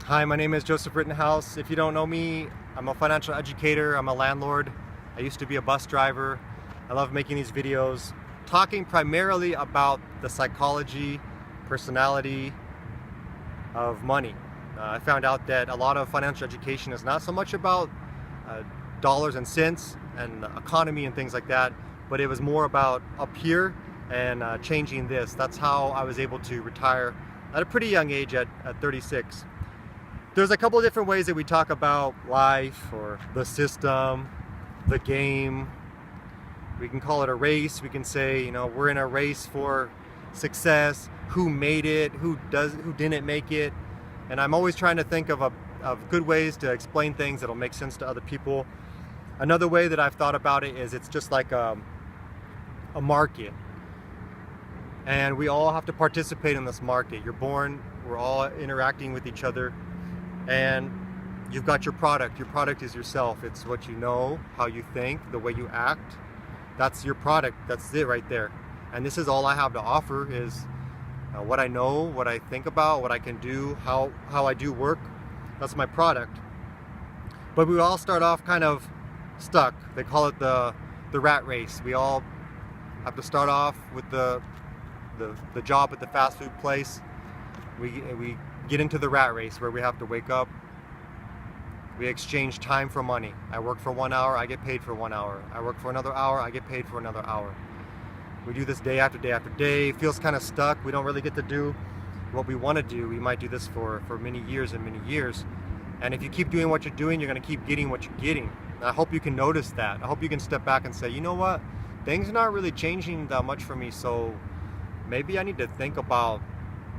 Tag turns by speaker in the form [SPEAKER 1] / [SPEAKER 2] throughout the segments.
[SPEAKER 1] Hi, my name is Joseph Rittenhouse. If you don't know me, I'm a financial educator, I'm a landlord. I used to be a bus driver. I love making these videos, talking primarily about the psychology, personality of money. I found out that a lot of financial education is not so much about dollars and cents and economy and things like that, but it was more about up here and changing this. That's how I was able to retire at a pretty young age at 36. There's a couple of different ways that we talk about life or the system, the game. We can call it a race. We can say, you know, we're in a race for success. Who made it? Who didn't make it? And I'm always trying to think of good ways to explain things that'll make sense to other people. Another way that I've thought about it is it's just like a market. And we all have to participate in this market. You're born, we're all interacting with each other. And you've got your product. Your product is yourself. It's what you know, how you think, the way you act. That's your product. That's it right there. And this is all I have to offer is what I know, what I think about, what I can do, how I do work. That's my product. But we all start off kind of stuck. They call it the rat race. We all have to start off with the job at the fast food place. We get into the rat race where we have to wake up. We exchange time for money. I work for 1 hour, I get paid for 1 hour. I work for another hour, I get paid for another hour. We do this day after day after day. It feels kind of stuck. We don't really get to do what we want to do. We might do this for many years and many years. And if you keep doing what you're doing, you're going to keep getting what you're getting. And I hope you can notice that. I hope you can step back and say, you know what? Things are not really changing that much for me, so maybe I need to think about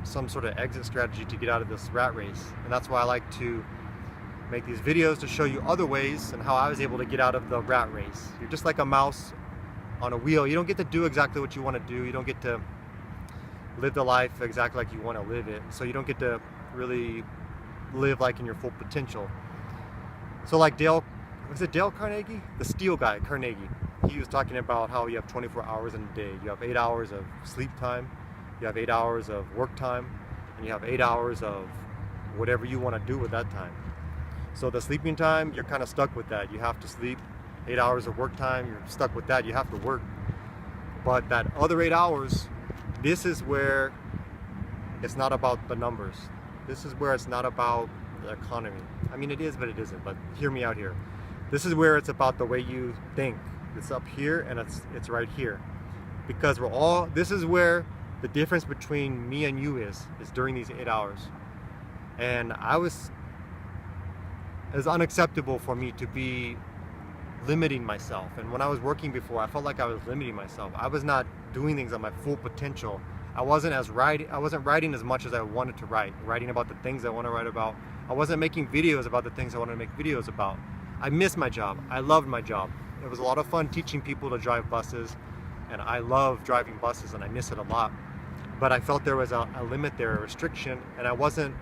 [SPEAKER 1] some sort of exit strategy to get out of this rat race. And that's why I like to make these videos, to show you other ways and how I was able to get out of the rat race. You're just like a mouse on a wheel. You don't get to do exactly what you want to do. You don't get to live the life exactly like you want to live it. So you don't get to really live like in your full potential. So like Dale Carnegie? The steel guy, Carnegie. He was talking about how you have 24 hours in a day. You have 8 hours of sleep time. You have 8 hours of work time, and you have 8 hours of whatever you want to do with that time. So the sleeping time, you're kind of stuck with that. You have to sleep. 8 hours of work time, you're stuck with that. You have to work. But that other 8 hours, this is where it's not about the numbers. This is where it's not about the economy. I mean, it is, but it isn't. But hear me out here. This is where it's about the way you think. It's up here, and it's right here. Because this is where the difference between me and you is during these 8 hours. And it's unacceptable for me to be limiting myself. And when I was working before, I felt like I was limiting myself. I was not doing things at my full potential. I wasn't writing as much as I wanted to writing about the things I want to write about. I wasn't making videos about the things I wanted to make videos about. I missed my job. I loved my job. It was a lot of fun teaching people to drive buses, and I love driving buses, and I miss it a lot. But I felt there was a limit there, a restriction, and I wasn't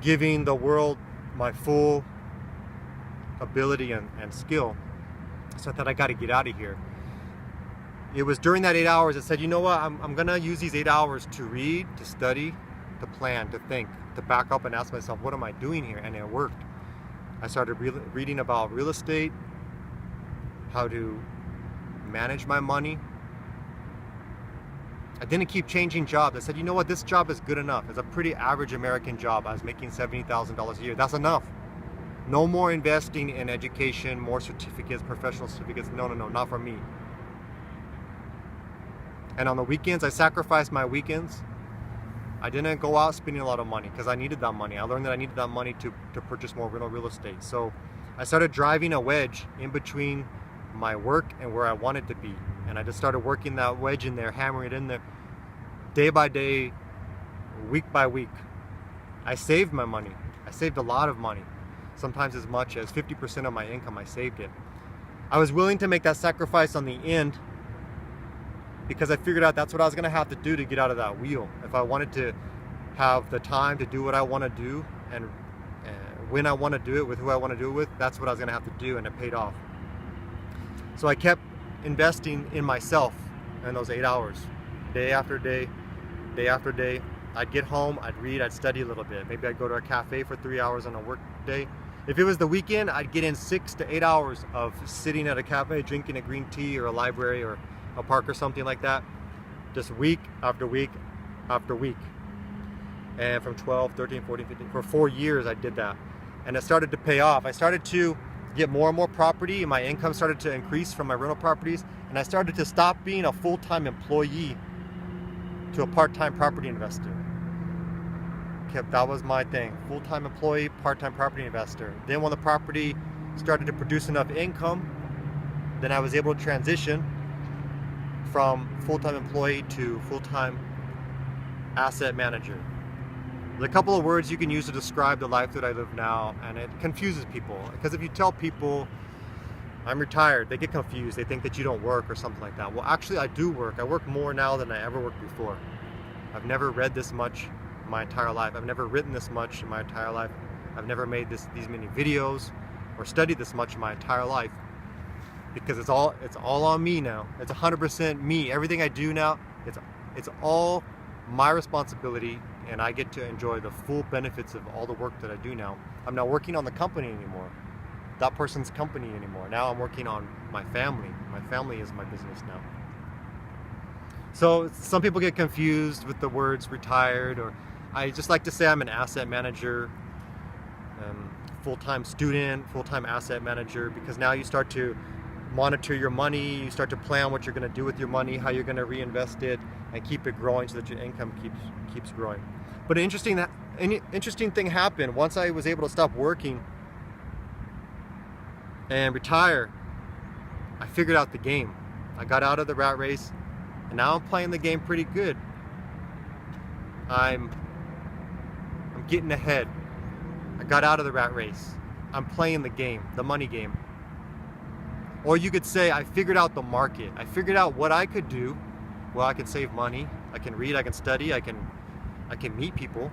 [SPEAKER 1] giving the world my full ability and skill. So I thought I got to get out of here. It was during that 8 hours I said, you know what, I'm going to use these 8 hours to read, to study, to plan, to think, to back up and ask myself, what am I doing here? And it worked. I started reading about real estate, how to manage my money. I didn't keep changing jobs. I said, you know what, this job is good enough. It's a pretty average American job. I was making $70,000 a year. That's enough. No more investing in education, more certificates, professional certificates. No, not for me. And on the weekends, I sacrificed my weekends. I didn't go out spending a lot of money because I needed that money. I learned that I needed that money to purchase more real estate. So I started driving a wedge in between my work and where I wanted to be. And I just started working that wedge in there, hammering it in there, day by day, week by week. I saved my money. I saved a lot of money. Sometimes as much as 50% of my income, I saved it. I was willing to make that sacrifice on the end because I figured out that's what I was going to have to do to get out of that wheel. If I wanted to have the time to do what I want to do and when I want to do it with who I want to do it with, that's what I was going to have to do, and it paid off. So I kept investing in myself in those 8 hours, day after day, day after day. I'd get home, I'd read, I'd study a little bit. Maybe I'd go to a cafe for 3 hours on a work day. If it was the weekend, I'd get in 6 to 8 hours of sitting at a cafe, drinking a green tea or a library or a park or something like that. Just week after week after week. And from 12, 13, 14, 15, for 4 years I did that. And it started to pay off. I started to get more and more property, and my income started to increase from my rental properties. And I started to stop being a full-time employee to a part-time property investor. That was my thing. Full-time employee, part-time property investor. Then when the property started to produce enough income, then I was able to transition from full-time employee to full-time asset manager. There's a couple of words you can use to describe the life that I live now, and it confuses people. Because if you tell people I'm retired, they get confused. They think that you don't work or something like that. Well, actually I do work. I work more now than I ever worked before. I've never read this much in my entire life. I've never written this much in my entire life. I've never made these many videos or studied this much in my entire life, because it's all on me now. It's 100% me. Everything I do now, it's all my responsibility, and I get to enjoy the full benefits of all the work that I do now. I'm not working on the company anymore, that person's company anymore. Now I'm working on my family. My family is my business now. So some people get confused with the words retired, or I just like to say I'm an asset manager, full-time student, full-time asset manager, because now you start to monitor your money, you start to plan what you're going to do with your money, how you're going to reinvest it, and keep it growing so that your income keeps growing. But an interesting thing happened once I was able to stop working and retire. I figured out the game. I got out of the rat race, and now I'm playing the game pretty good. I'm getting ahead. I got out of the rat race. I'm playing the game, the money game. Or you could say I figured out the market. I figured out what I could do. Well, I can save money. I can read, I can study, I can meet people.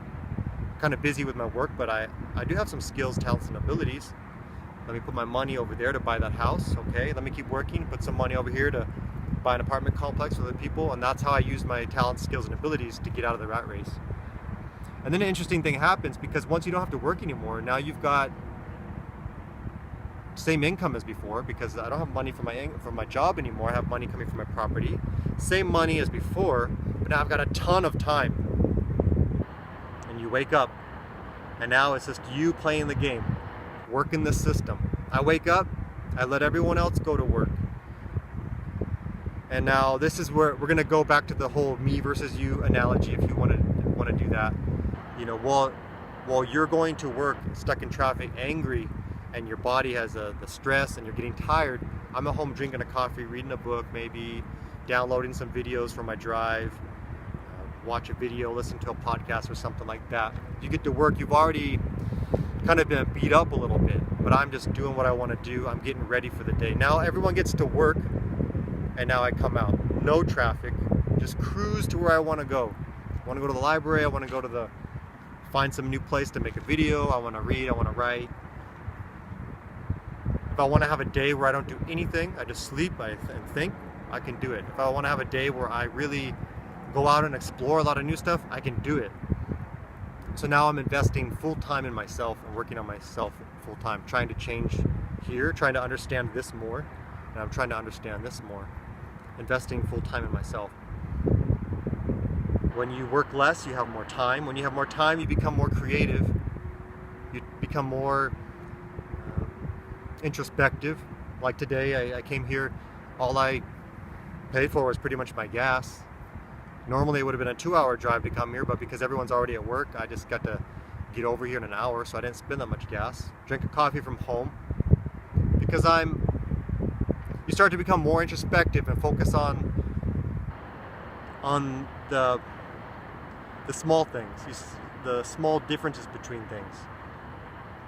[SPEAKER 1] I'm kind of busy with my work, but I do have some skills, talents, and abilities. Let me put my money over there to buy that house. Okay, let me keep working, put some money over here to buy an apartment complex for other people, and that's how I use my talents, skills, and abilities to get out of the rat race. And then an interesting thing happens, because once you don't have to work anymore, now you've got same income as before, because I don't have money from my job anymore. I have money coming from my property. Same money as before, but now I've got a ton of time. And you wake up, and now it's just you playing the game, working the system. I wake up, I let everyone else go to work. And now this is where we're gonna go back to the whole me versus you analogy, if you want to do that. You know, while you're going to work stuck in traffic, angry, and your body has the stress and you're getting tired, I'm at home drinking a coffee, reading a book, maybe downloading some videos from my drive, watch a video, listen to a podcast or something like that. You get to work, you've already kind of been beat up a little bit, but I'm just doing what I want to do. I'm getting ready for the day. Now everyone gets to work, and now I come out. No traffic, just cruise to where I want to go. I want to go to the library, I want to go to find some new place to make a video, I want to read, I want to write. If I want to have a day where I don't do anything, I just sleep and think, I can do it. If I want to have a day where I really go out and explore a lot of new stuff, I can do it. So now I'm investing full time in myself and working on myself full time, trying to change here, trying to understand this more, and I'm trying to understand this more. Investing full time in myself. When you work less, you have more time. When you have more time, you become more creative. You become more introspective. Like today, I came here, all I paid for was pretty much my gas. Normally it would have been a 2-hour drive to come here, but because everyone's already at work, I just got to get over here in an hour, so I didn't spend that much gas. Drink a coffee from home. Because you start to become more introspective and focus on the small things, the small differences between things.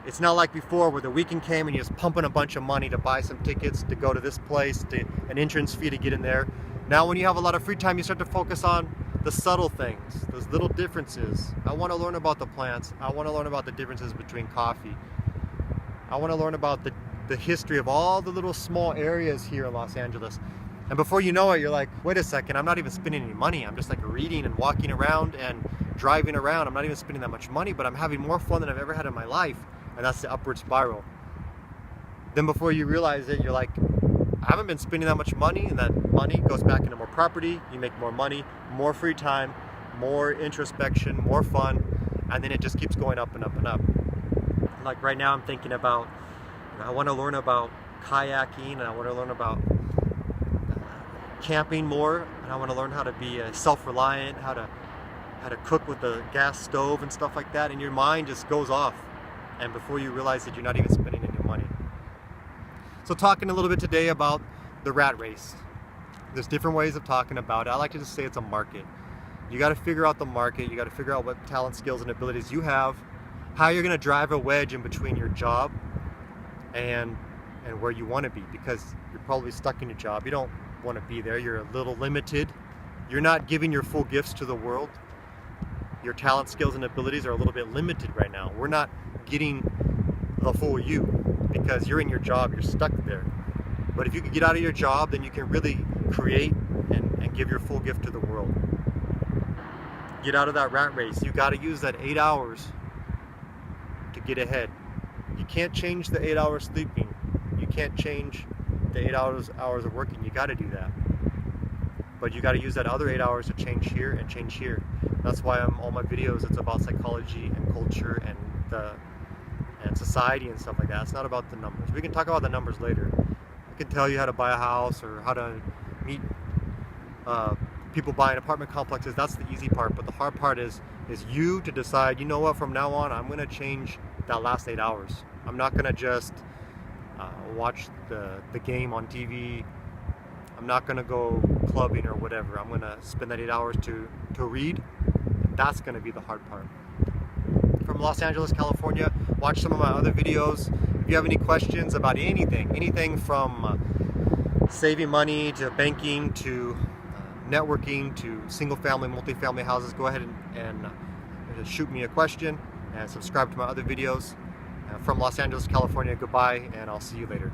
[SPEAKER 1] It's not like before where the weekend came and you're just pumping a bunch of money to buy some tickets, to go to this place, to an entrance fee to get in there. Now when you have a lot of free time, you start to focus on the subtle things, those little differences. I want to learn about the plants. I want to learn about the differences between coffee. I want to learn about the history of all the little small areas here in Los Angeles. And before you know it, you're like, wait a second, I'm not even spending any money. I'm just like reading and walking around and driving around. I'm not even spending that much money, but I'm having more fun than I've ever had in my life. And that's the upward spiral. Then before you realize it, you're like, I haven't been spending that much money, and that money goes back into more property. You make more money, more free time, more introspection, more fun, and then it just keeps going up and up and up. Like right now I'm thinking about, I want to learn about kayaking, and I want to learn about camping more, and I want to learn how to be self-reliant, how to cook with a gas stove and stuff like that, and your mind just goes off, and before you realize it, you're not even spending any money. So talking a little bit today about the rat race. There's different ways of talking about it. I like to just say it's a market. You got to figure out the market. You got to figure out what talent, skills, and abilities you have, how you're going to drive a wedge in between your job and where you want to be, because you're probably stuck in your job. You don't want to be there. You're a little limited. You're not giving your full gifts to the world. Your talent, skills, and abilities are a little bit limited right now. We're not getting the full you because you're in your job. You're stuck there. But if you can get out of your job, then you can really create and give your full gift to the world. Get out of that rat race. You got to use that 8 hours to get ahead. You can't change the 8 hours sleeping. You can't change the 8 hours of working. You got to do that. But you got to use that other 8 hours to change here and change here. That's why all my videos, it's about psychology and culture and society and stuff like that. It's not about the numbers. We can talk about the numbers later. I can tell you how to buy a house or how to meet people buying apartment complexes. That's the easy part. But the hard part is you to decide, you know what, from now on, I'm going to change that last 8 hours. I'm not going to just watch the game on TV. I'm not going to go clubbing or whatever. I'm going to spend that 8 hours to read. And that's going to be the hard part. From Los Angeles, California, watch some of my other videos. If you have any questions about anything from saving money to banking to networking to single-family, multi-family houses, go ahead and shoot me a question and subscribe to my other videos. From Los Angeles, California, goodbye, and I'll see you later.